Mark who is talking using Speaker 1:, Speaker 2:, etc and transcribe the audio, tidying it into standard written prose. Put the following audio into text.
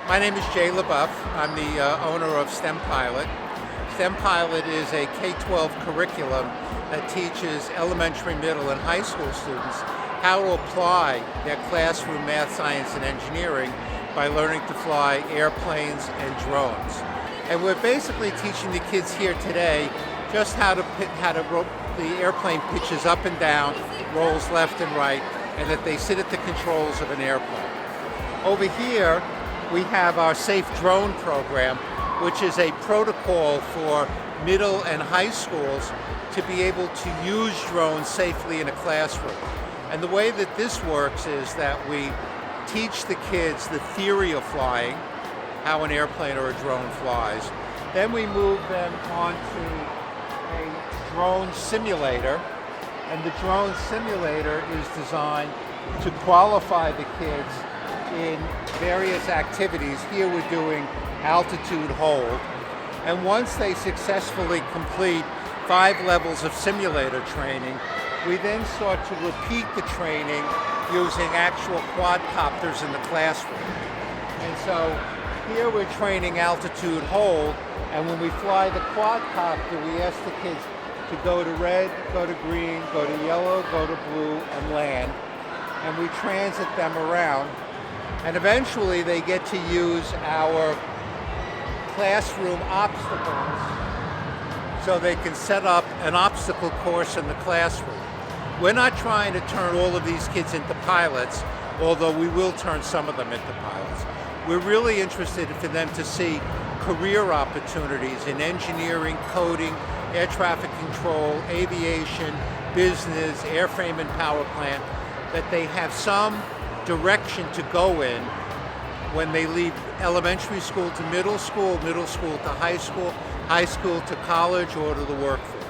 Speaker 1: My name is LeBoff. I'm the owner of STEMPilot. STEMPilot is a K-12 curriculum that teaches elementary, middle, and high school students how to apply their classroom math, science, and engineering by learning to fly airplanes and drones. And we're basically teaching the kids here today just how the airplane pitches up and down, rolls left and right, and that they sit at the controls of an airplane. Over here, we have our SAFEDrone program, which is a protocol for middle and high schools to be able to use drones safely in a classroom. And the way that this works is that we teach the kids the theory of flying, how an airplane or a drone flies. Then we move them onto a drone simulator, and the drone simulator is designed to qualify the kids in various activities. Here we're doing altitude hold. And once they successfully complete 5 levels of simulator training, we then start to repeat the training using actual quadcopters in the classroom. And so here we're training altitude hold, and when we fly the quadcopter, we ask the kids to go to red, go to green, go to yellow, go to blue, and land. And we transit them around. And eventually they get to use our classroom obstacles so they can set up an obstacle course in the classroom. We're not trying to turn all of these kids into pilots, although we will turn some of them into pilots. We're really interested for them to see career opportunities in engineering, coding, air traffic control, aviation, business, airframe and power plant, that they have some direction to go in when they leave elementary school to middle school to high school to college, or to the workforce.